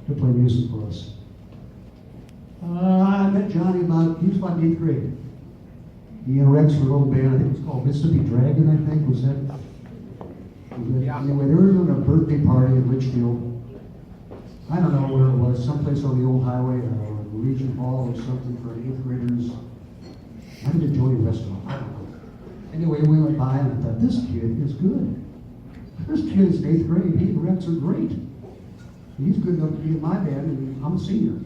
to play music for us. I met Johnny he was about in 8th grade. He and Rex were a little band, I think it was called Mississippi Dragon, I think, was that? Yeah. Anyway, they were doing a birthday party in Litchfield. I don't know where it was, someplace on the old highway, Region Hall or something for 8th graders. I think a Joey restaurant, I don't know. Anyway, we went by and I thought, this kid is good. This kid's in 8th grade, he and Rex are great. He's good enough to be in my band, and I'm a senior.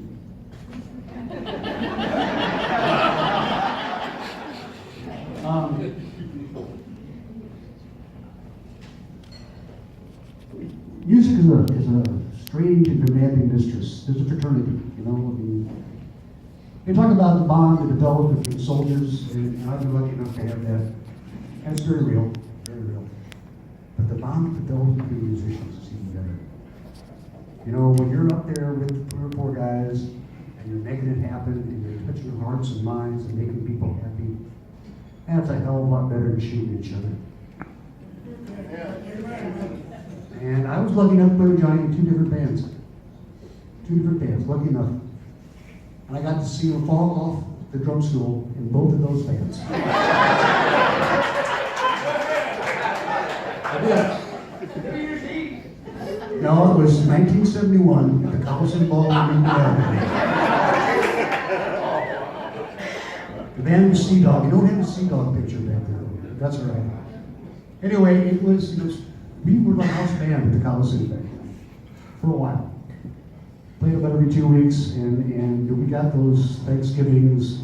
Music is a strange and demanding mistress. There's a fraternity, you know. I mean, they talk about the bond that developed between soldiers, and I've been lucky enough to have that. And it's very real, very real. But the bond that developed between musicians is even better. You know, when you're up there with 3 or 4 guys, and you're making it happen, and you're touching hearts and minds and making people happy, that's a hell of a lot better than shooting each other. And I was lucky enough to play with Johnny in 2 different bands. 2 different bands, lucky enough. And I got to see him fall off the drum stool in both of those bands. I did. No, it was 1971 at the Coliseum Ballroom in Nevada. The band was Sea Dog. You don't have a Sea Dog picture back there. That's all right. Anyway, it was we were the house band at the Coliseum back then for a while. Played about every 2 weeks, and we got those Thanksgivings,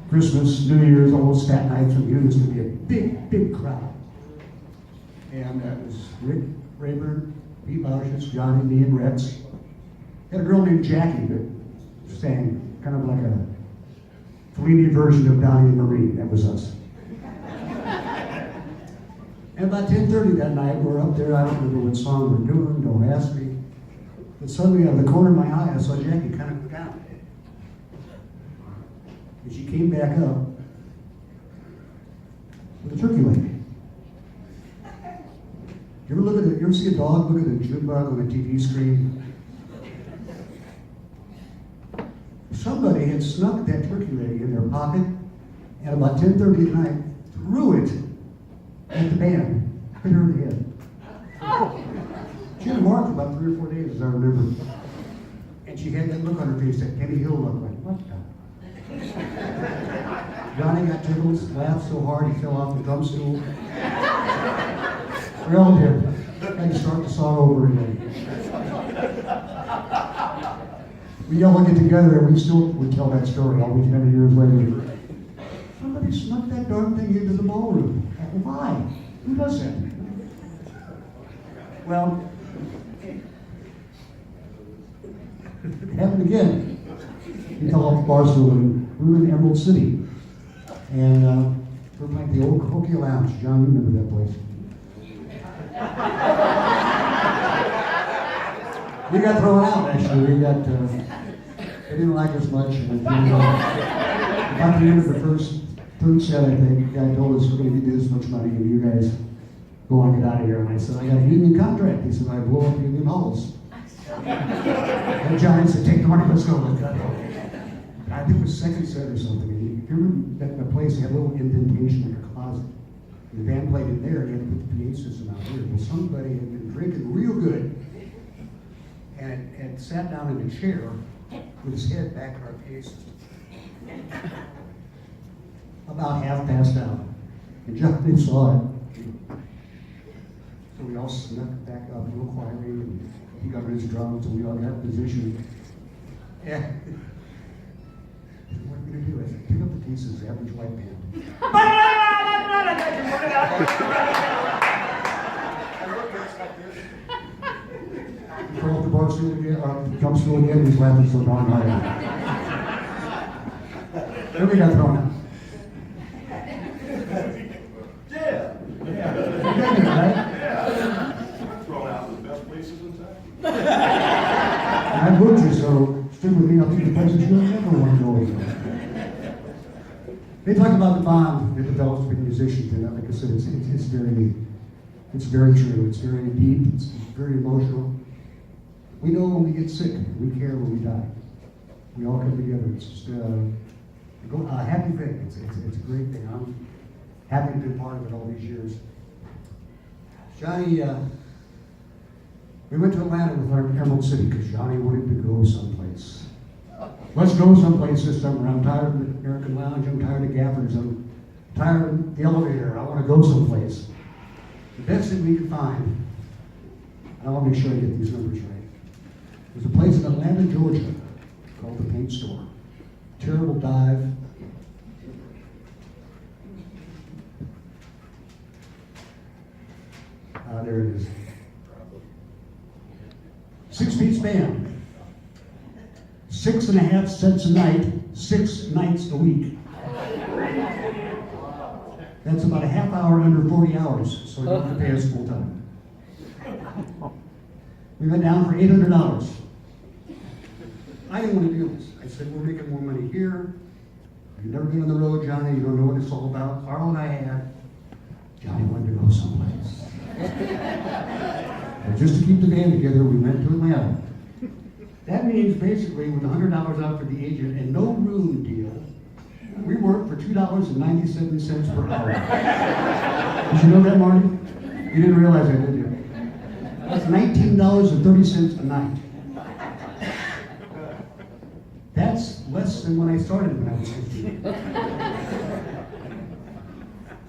Christmas, New Year's, all those fat nights when we knew this would be a big, big crowd. And that was Rick Rayburn, Pete Bauschitz, Johnny, me, and Rex. Had a girl named Jackie that sang kind of like a Fellini version of Donnie and Marie. That was us. And about 10:30 that night, we're up there. I don't remember what song we're doing. Don't ask me. But suddenly, out of the corner of my eye, I saw Jackie kind of go down. And she came back up with a turkey leg. You ever see a dog look at a June bug on the TV screen? Somebody had snuck that turkey leg in their pocket, and about 10:30 at night, threw it at the band, hit her in the head. She had a mark for about 3 or 4 days, as I remember. And she had that look on her face, that Kenny Hill look, like, what the? Johnny got tickled, laughed so hard he fell off the drum stool. We all did. Had to start the song over again. We all get together and we still would tell that story all these many years later. Somebody snuck that darn thing into the ballroom. Why? Who does that? Well, it happened again. He fell off the bar stool and we were in Emerald City. And we were playing the old Hokie Lounge. John, you remember that place. We got thrown out, actually. They didn't like us much. And about the end of the third set, I think, the guy told us, we're going to give you this much money, and you guys go on, get out of here. And I said, I got a union contract. He said, I blow up union halls. And Johnny said, take the money, let's go. I think it was second set or something. And you remember that the place had a little indentation in a closet. The band played in there, and he had to put the PA system out there. Well, somebody had been drinking real good and sat down in a chair with his head back in our PA system. About half passed out. And Johnny saw it. So we all snuck back up real quietly, and he got his drums, and we all got in position. Yeah. What are we going to do? I said, pick up the pieces, average white band. He fell off the bar stool again, drum stool again, he's laughing so darn hard. Then we got thrown out. Yeah. Right? Thrown out of the best places in town. I booked you, so stick with me. I'll take the places you'll never want to go with. They talk about the bond that develops between musicians, and like I said, it's very true. It's very deep. It's very emotional. We know when we get sick. We care when we die. We all come together. It's just a happy thing. It's a great thing. I'm happy to be part of it all these years. Johnny, we went to Atlanta with our Emerald City because Johnny wanted to go someplace. Let's go someplace this summer. I'm tired of the American Lounge. I'm tired of Gaffers. I'm tired of the elevator. I want to go someplace. The best thing we could find, and I want to make sure I get these numbers right. There's a place in Atlanta, Georgia, called the Paint Store. Terrible dive. There it is. 6 feet span. 6.5 cents a night, 6 nights a week. That's about a half hour under 40 hours, so you don't have to pay us full time. We went down for $800. I didn't want to do this. I said, we're making more money here. You've never been on the road, Johnny. You don't know what it's all about. Carl and I had. Johnny wanted to go someplace. And just to keep the band together, we went to Atlanta. That means basically with $100 out for the agent and no room deal, we worked for $2.97 per hour. Did you know that, Marty? You didn't realize that, did you? That's $19.30 a night. That's less than when I started when I was 15.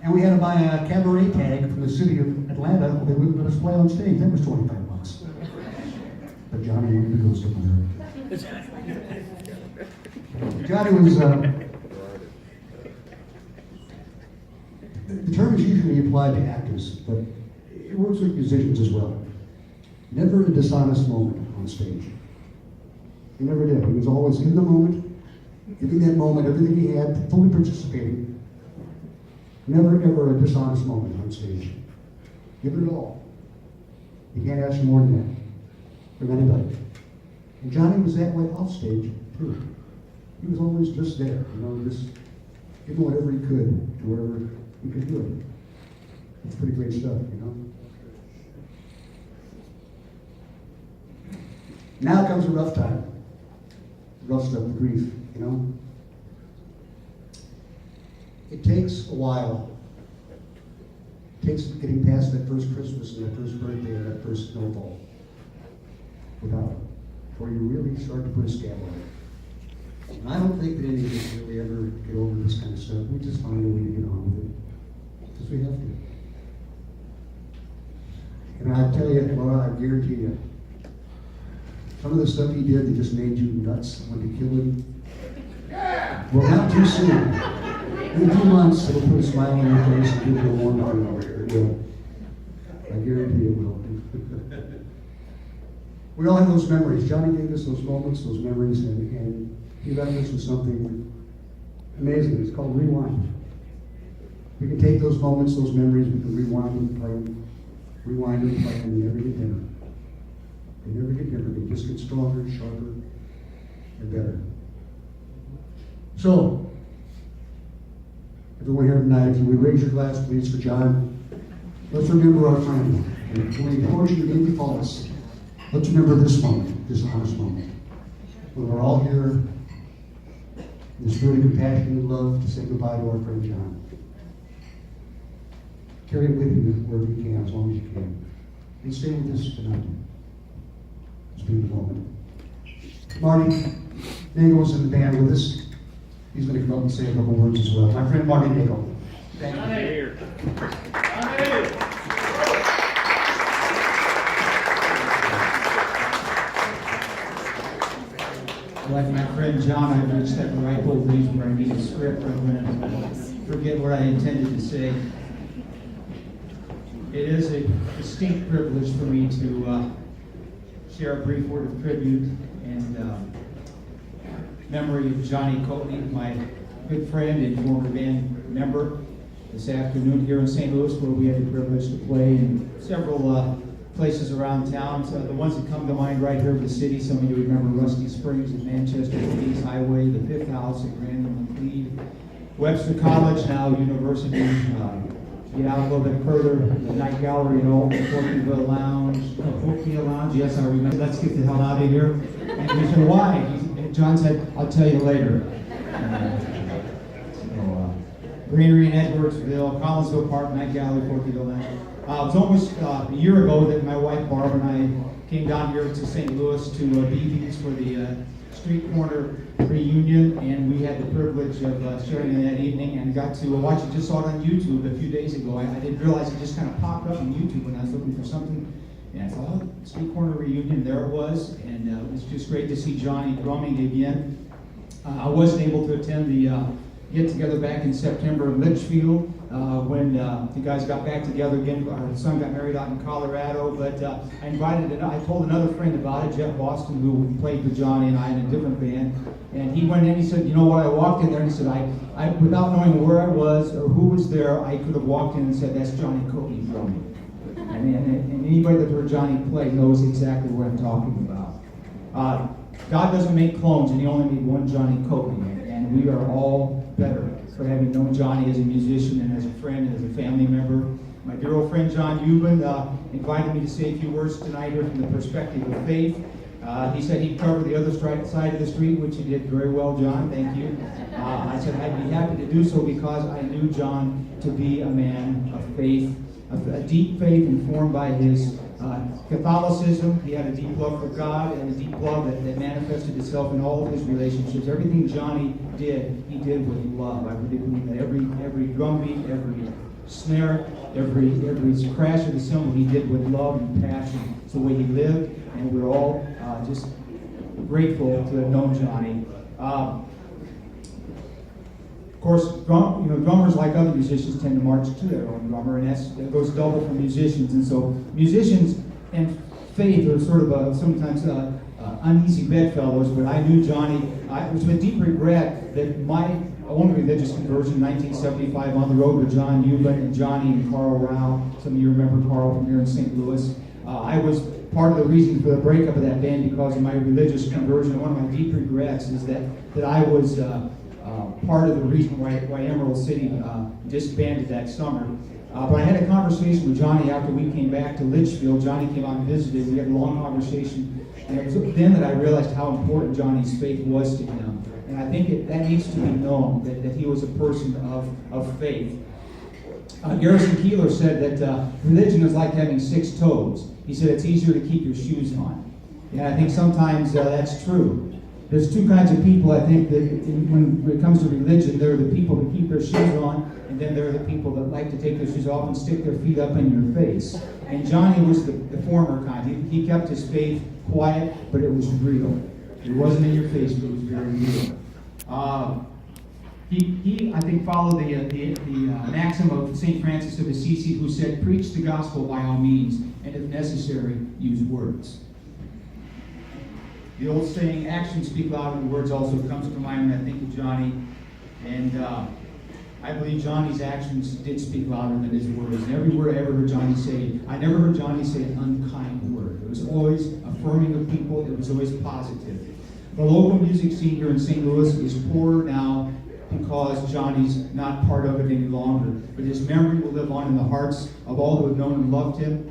And we had to buy a cabaret tag from the city of Atlanta. They wouldn't let us play on stage. That was $25. But Johnny wanted to go somewhere. Johnny was, the term is usually applied to actors, but it works with musicians as well. Never a dishonest moment on stage. He never did. He was always in the moment, giving that moment everything he had, fully participating. Never ever a dishonest moment on stage. Give it all. You can't ask more than that from anybody. And Johnny was that way off stage too. He was always just there, just giving whatever he could to wherever he could do it. It's pretty great stuff, Now comes a rough time. Rough stuff, the grief, It takes a while. It takes getting past that first Christmas and that first birthday and that first snowfall without it, before you really start to put a scab on it. And I don't think that any of us really ever get over this kind of stuff. We just find a way to get on with it, because we have to. And I tell you, Laura, I guarantee you, some of the stuff he did that just made you nuts, wanted to kill him. Well, not too soon. In a few months, it'll put a smile on your face and give you a warm heart. It will. I guarantee it will. We all have those memories. Johnny gave us those moments, those memories, and he left us with something amazing. It's called rewind. We can take those moments, those memories, we can rewind and play them. Rewind and play them, and they never get dimmer. They never get dimmer. They just get stronger, sharper, and better. So, everyone here tonight, if you would raise your glass, please, for John. Let's remember our friend. And when the fortune may befall us, let's remember this moment, this honest moment, when we're all here in the spirit of compassion and love to say goodbye to our friend John. Carry it with you wherever you can, as long as you can. And stay with us tonight. It's been a moment. Marty Nagel's in the band with us. He's going to come up and say a couple words as well. My friend Marty Nagel. Thank you. Like my friend John, I reached that ripe old age where I need a script. I'm going to forget what I intended to say. It is a distinct privilege for me to share a brief word of tribute and memory of Johnny Coatley, my good friend and former band member, this afternoon here in St. Louis, where we had the privilege to play in several places around town. So the ones that come to mind right here in the city, some of you remember Rusty Springs at Manchester Police Highway, the Fifth House at Grand and Macleod, Webster College, now University, get out a little bit further, the night gallery and all, the Porkyville Lounge, yes, I remember. Let's get the hell out of here. And he said, why? John said, I'll tell you later. Greenery in Edwardsville, Collinsville Park, Night Gallery, Porkyville Lounge. It was almost a year ago that my wife Barb and I came down here to St. Louis to BB's for the street corner reunion, and we had the privilege of sharing in that evening and got to watch it. Just saw it on YouTube a few days ago. I didn't realize it just kind of popped up on YouTube when I was looking for something. And I thought, oh, street corner reunion, there it was. And it was just great to see Johnny drumming again. I wasn't able to attend the get together back in September in Litchfield when the guys got back together again. Our son got married out in Colorado, but I told another friend about it, Jeff Boston, who played with Johnny and I in a different band, and he went in, he said, you know what, I walked in there and he said, I without knowing where I was or who was there, I could have walked in and said, that's Johnny Coatney drumming. And anybody that heard Johnny play knows exactly what I'm talking about. God doesn't make clones, and he only made one Johnny Coatney. And we are all better for having known Johnny as a musician and as a friend and as a family member. My dear old friend John Yuban invited me to say a few words tonight here from the perspective of faith. He said he'd cover the other side of the street, which he did very well, John. Thank you. I said I'd be happy to do so because I knew John to be a man of faith, a deep faith informed by his Catholicism. He had a deep love for God and a deep love that manifested itself in all of his relationships. Everything Johnny did, he did with love. I really believe that every drum beat, every snare, every crash of the cymbal, he did with love and passion. It's the way he lived, and we're all just grateful to have known Johnny. Of course, drummers, like other musicians, tend to march to their own drummer, and that goes double for musicians. And so musicians and faith are sort of sometimes uneasy bedfellows, but I knew Johnny. It was with deep regret that my own religious conversion in 1975 on the road with John Yuban and Johnny and Carl Rao. Some of you remember Carl from here in St. Louis. I was part of the reason for the breakup of that band because of my religious conversion. One of my deep regrets is that I was part of the reason why Emerald City disbanded that summer. But I had a conversation with Johnny after we came back to Litchfield. Johnny came out and visited. We had a long conversation. And it was then that I realized how important Johnny's faith was to him. And I think that needs to be known, that he was a person of faith. Garrison Keillor said that religion is like having 6 toes. He said it's easier to keep your shoes on. And I think sometimes that's true. There's 2 kinds of people, I think, that when it comes to religion. There are the people that keep their shoes on, and then there are the people that like to take their shoes off and stick their feet up in your face. And Johnny was the former kind. He kept his faith quiet, but it was real. It wasn't in your face, but it was very real. He I think, followed the maxim of St. Francis of Assisi, who said, preach the gospel by all means, and if necessary, use words. The old saying, actions speak louder than words, also comes to mind when I think of Johnny. And I believe Johnny's actions did speak louder than his words. And every word I ever heard Johnny say, I never heard Johnny say an unkind word. It was always affirming of people. It was always positive. The local music scene here in St. Louis is poorer now because Johnny's not part of it any longer. But his memory will live on in the hearts of all who have known and loved him.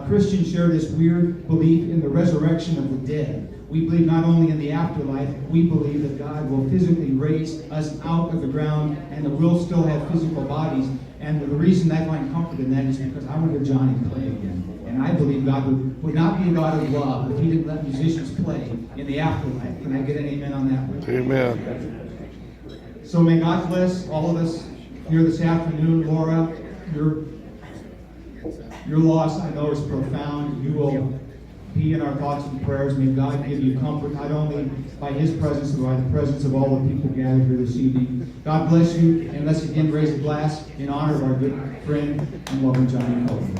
Christians share this weird belief in the resurrection of the dead. We believe not only in the afterlife, we believe that God will physically raise us out of the ground and that we'll still have physical bodies. And the reason I find comfort in that is because I want to hear Johnny play again. And I believe God would not be a God of love if he didn't let musicians play in the afterlife. Can I get an amen on that one? Amen. So may God bless all of us here this afternoon. Laura, your loss, I know, is profound. You will be in our thoughts and prayers. May God give you comfort, not only by his presence, but by the presence of all the people gathered here this evening. God bless you, and let's again raise a glass in honor of our good friend and loving Johnny Coatney.